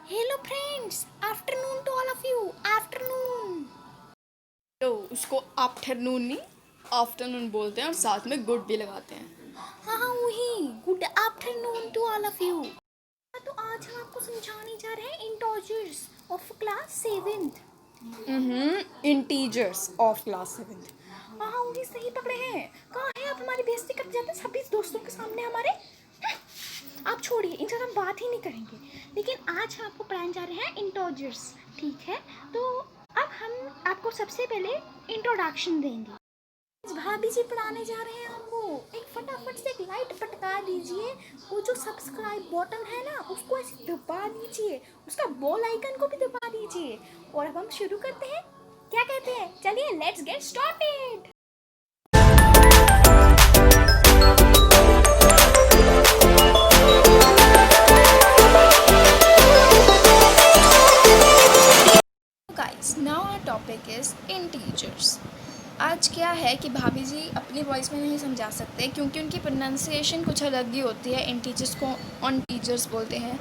Hello friends, afternoon to all of you. Afternoon. तो उसको afternoon नहीं आफ्टरनून बोलते हैं और साथ में गुड भी लगाते हैं। हाँ हाँ, वही good afternoon to all of you. तो आज हम आपको समझाने जा रहे हैं integers of class 7th। Integers of class 7th। हाँ हाँ, वही सही पकड़े हैं। कहाँ है आप? हमारी बेइज्जती करते जाते हैं सभी दोस्तों के सामने हमारे। आप छोड़िए, इनसे हम बात ही नहीं करेंगे। लेकिन आज हम आपको पढ़ाने जा रहे हैं इंटॉजर्स, ठीक है? तो अब हम आपको सबसे पहले इंट्रोडक्शन देंगे। भाभी जी पढ़ाने जा रहे हैं आपको। एक फटाफट से एक लाइट पटका दीजिए। वो जो सब्सक्राइब बटन है ना, उसको ऐसे दबा दीजिए। उसका बेल आइकन को भी दबा दीजिए। और अब हम शुरू करते हैं। क्या कहते हैं? चलिए, let's get started. Guys, now our topic is integers. आज क्या है कि भाभी जी अपनी वॉइस में नहीं समझा सकते क्योंकि उनकी प्रोनाउंसिएशन कुछ अलग ही होती है। इंटीजर्स को ऑन टीजर्स बोलते हैं,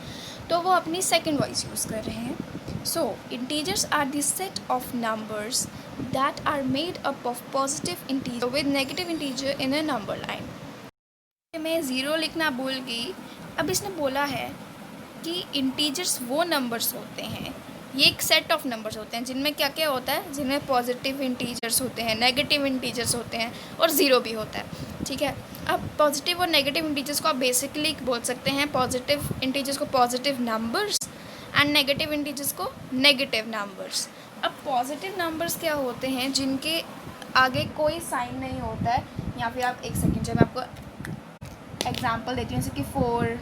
तो वो अपनी सेकंड वॉइस यूज़ कर रहे हैं। So integers are the set of numbers that are made up of positive integer with negative integer in a number line. मैं ज़ीरो लिखना भूल गई। अब इसने बोला है कि इंटीजर्स वो नंबर्स होते हैं, ये एक सेट ऑफ नंबर्स होते हैं जिनमें क्या क्या होता है, जिनमें पॉजिटिव इंटीजर्स होते हैं, नेगेटिव इंटीजर्स होते हैं और ज़ीरो भी होता है। ठीक है, अब पॉजिटिव और नेगेटिव इंटीजर्स को आप बेसिकली बोल सकते हैं, पॉजिटिव इंटीजर्स को positive numbers and negative integers को नेगेटिव नंबर्स। अब पॉजिटिव नंबर्स क्या होते हैं, जिनके आगे कोई साइन नहीं होता है, या फिर आप एक सेकेंड जब मैं आपको एग्जाम्पल देती हूँ, जैसे कि 4,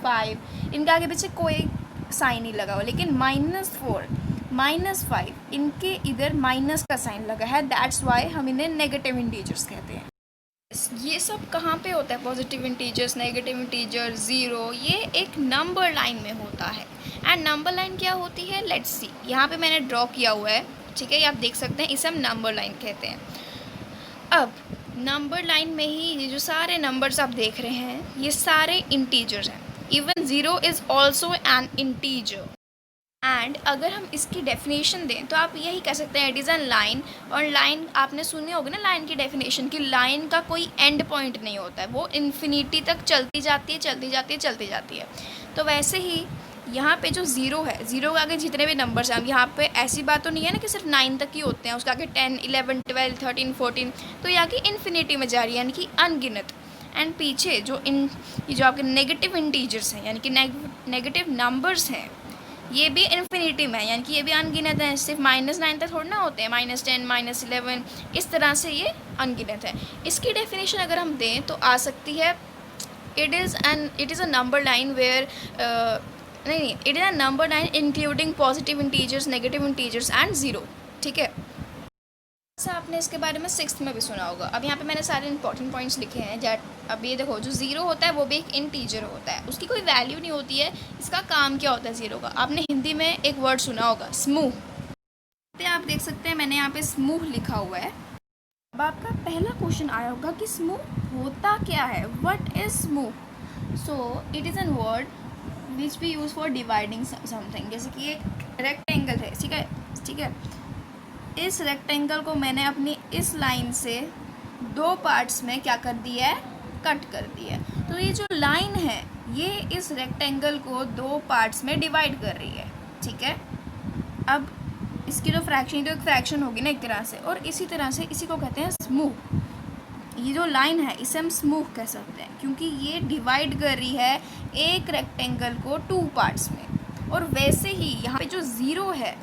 5, इनके आगे पीछे कोई साइन नहीं लगा हुआ, लेकिन -4, -5 इनके इधर माइनस का साइन लगा है। दैट्स वाई हम इन्हें नेगेटिव इंटीजर्स कहते हैं। ये सब कहाँ पे होता है? Positive integers, negative integer, zero, ये एक नंबर लाइन में होता है। एंड नंबर लाइन क्या होती है, लेट्स सी। यहाँ पे मैंने ड्रॉ किया हुआ है, ठीक है, ये आप देख सकते हैं, इसे हम नंबर लाइन कहते हैं। अब नंबर लाइन में ही ये जो सारे नंबर्स आप देख रहे हैं, ये सारे इंटीजर्स हैं। Even zero is also an integer. And अगर हम इसकी डेफिनेशन दें तो आप यही कह सकते हैं, इट इज़ एन लाइन। और लाइन आपने सुनी होगी ना, लाइन की डेफिनेशन कि लाइन का कोई एंड पॉइंट नहीं होता है, वो इन्फिनिटी तक चलती जाती है, चलती जाती है, चलती जाती है। तो वैसे ही यहाँ पे जो ज़ीरो है, ज़ीरो के आगे जितने भी नंबर्स हैं, यहाँ पे ऐसी बात तो नहीं है ना कि सिर्फ 9 तक ही होते हैं, उसके आगे 10, 11, 12, 13, 14, तो ये आगे इन्फिनिटी में जा रही है, यानी कि अनगिनत। एंड पीछे ये जो आपके नेगेटिव इंटीजर्स हैं, यानी कि नेगेटिव नंबर्स हैं, ये भी इन्फिनिटी में है, यानी कि ये भी अनगिनत है। सिर्फ -9 तक थोड़ा ना होते हैं, -10, -11, इस तरह से ये अनगिनत है। इसकी डेफिनेशन अगर हम दें तो आ सकती है, it is a number line where नहीं, it is a number line including positive integers, negative integers and zero. ठीक है, ऐसा आपने इसके बारे में 6th में भी सुना होगा। अब यहाँ पे मैंने सारे इंपॉर्टेंट पॉइंट्स लिखे हैं। जैट अब ये देखो, जो ज़ीरो होता है वो भी एक इंटीजर होता है, उसकी कोई वैल्यू नहीं होती है। इसका काम क्या होता है ज़ीरो का? आपने हिंदी में एक वर्ड सुना होगा, स्मूह। आप देख सकते हैं मैंने यहाँ पे स्मूह लिखा हुआ है। अब आपका पहला क्वेश्चन आया होगा कि स्मूह होता क्या है, व्हाट इज स्मूह? So it is an word which we use for dividing something. जैसे कि एक रेक्टेंगल है, ठीक है, ठीक है, इस रेक्टेंगल को मैंने अपनी इस लाइन से 2 पार्ट्स में क्या कर दिया है, कट कर दिया है। तो ये जो लाइन है, ये इस रेक्टेंगल को 2 पार्ट्स में डिवाइड कर रही है, ठीक है। अब इसकी जो फ्रैक्शन, तो एक फ्रैक्शन होगी ना एक तरह से, और इसी तरह से इसी को कहते हैं स्मूह। ये जो लाइन है इसे हम स्मूह कह सकते हैं, क्योंकि ये डिवाइड कर रही है एक रेक्टेंगल को 2 पार्ट्स में। और वैसे ही यहाँ पे जो ज़ीरो है,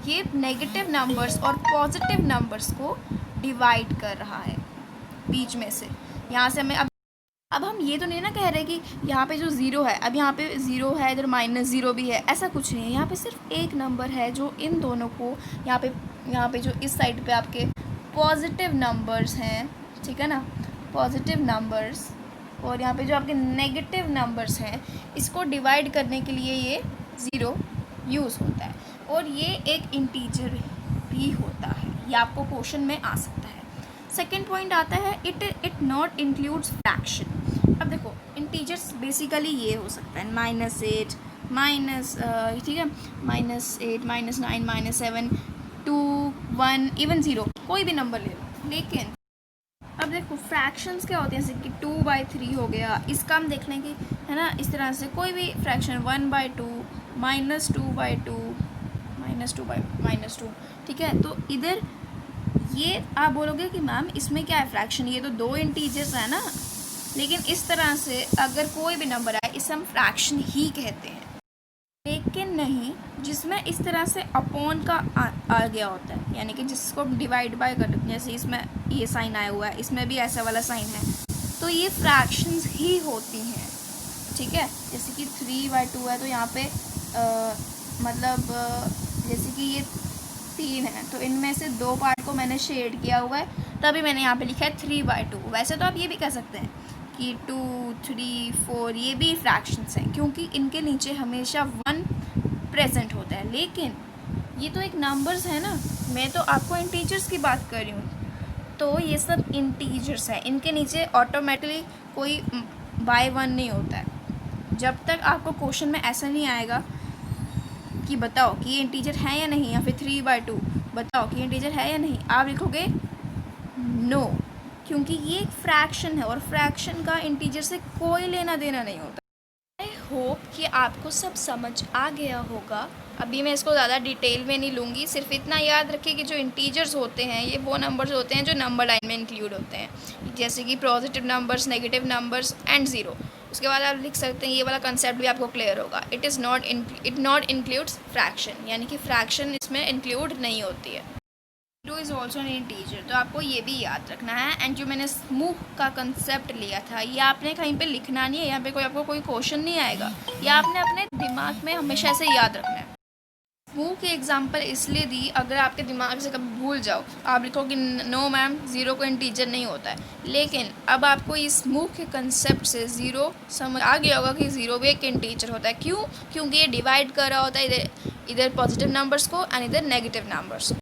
ये नेगेटिव नंबर्स और पॉजिटिव नंबर्स को डिवाइड कर रहा है बीच में से। यहाँ से हमें अब हम ये तो नहीं ना कह रहे कि यहाँ पे जो ज़ीरो है, अब यहाँ पे ज़ीरो है, इधर -0 भी है, ऐसा कुछ नहीं है। यहाँ पे सिर्फ एक नंबर है जो इन दोनों को, यहाँ पे जो इस साइड पे आपके पॉजिटिव नंबर्स हैं, ठीक है ना, पॉजिटिव नंबर्स, और यहाँ पे जो आपके नेगेटिव नंबर्स हैं, इसको डिवाइड करने के लिए ये ज़ीरो यूज़ होता है। और ये एक इंटीजर भी होता है, ये आपको क्वेश्चन में आ सकता है। सेकेंड पॉइंट आता है, इट नॉट इंक्लूड्स फ्रैक्शन। अब देखो, इंटीजर्स बेसिकली ये हो सकता है -8, माइनस, ठीक है, -8, -9, -7, 2, 1, इवन 0, कोई भी नंबर ले लो। लेकिन अब देखो फ्रैक्शंस क्या होते हैं, जैसे कि 2/3 हो गया, इसका हम देख लेंगे, है ना। इस तरह से कोई भी फ्रैक्शन 1/2, -2/2, -2, ठीक है। तो इधर ये आप बोलोगे कि मैम इसमें क्या है फ्रैक्शन, ये तो 2 इंटीजर्स है ना। लेकिन इस तरह से अगर कोई भी नंबर आए इसे हम फ्रैक्शन ही कहते हैं। लेकिन नहीं, जिसमें इस तरह से अपॉन का आ गया होता है, यानी कि जिसको हम डिवाइड बाय कर, जैसे इसमें ये साइन आया हुआ है, इसमें भी ऐसा वाला साइन है, तो ये फ्रैक्शंस ही होती हैं, ठीक है। जैसे कि 3/2 है, तो यहाँ पे मतलब जैसे कि ये 3 है, तो इनमें से 2 पार्ट को मैंने शेड किया हुआ है, तभी मैंने यहाँ पे लिखा है 3/2। वैसे तो आप ये भी कह सकते हैं कि 2, 3, 4 ये भी फ्रैक्शंस हैं, क्योंकि इनके नीचे हमेशा 1 प्रेजेंट होता है। लेकिन ये तो एक नंबर्स है ना, मैं तो आपको इंटीजर्स की बात कर रही हूँ, तो ये सब इंटीजर्स है, इनके नीचे ऑटोमेटिकली कोई बाय 1 नहीं होता है। जब तक आपको क्वेश्चन में ऐसा नहीं आएगा कि बताओ कि ये इंटीजर है या नहीं, या फिर 3/2 बताओ कि ये इंटीजर है या नहीं, आप लिखोगे नो, क्योंकि ये एक फ्रैक्शन है और फ्रैक्शन का इंटीजर से कोई लेना देना नहीं होता। आई होप कि आपको सब समझ आ गया होगा। अभी मैं इसको ज़्यादा डिटेल में नहीं लूँगी, सिर्फ इतना याद रखिए कि जो इंटीजर्स होते हैं ये वो नंबर्स होते हैं जो नंबर लाइन में इंक्लूड होते हैं, जैसे कि positive numbers, negative numbers and zero. उसके बाद आप लिख सकते हैं, ये वाला कंसेप्ट भी आपको क्लियर होगा, इट नॉट इंक्लूड्स फ्रैक्शन, यानी कि फ्रैक्शन इसमें इंक्लूड नहीं होती है। 0 इज़ ऑल्सो एन इंटीजर, तो आपको ये भी याद रखना है। एंड जो मैंने स्मूथ का कंसेप्ट लिया था, ये आपने कहीं पे लिखना नहीं है, यहाँ पे आपको कोई क्वेश्चन नहीं आएगा, ये आपने अपने दिमाग में हमेशा से याद रखना है। स्मूथ की एग्जांपल इसलिए दी, अगर आपके दिमाग से कभी भूल जाओ, आप लिखो कि नो मैम 0 को इंटीजर नहीं होता है। लेकिन अब आपको इस स्मूथ के कंसेप्ट से 0 समझ आ गया होगा कि 0 भी एक इंटीजर होता है। क्यों? क्योंकि ये डिवाइड कर रहा होता है इधर पॉजिटिव नंबर्स को एंड इधर नेगेटिव नंबर्स।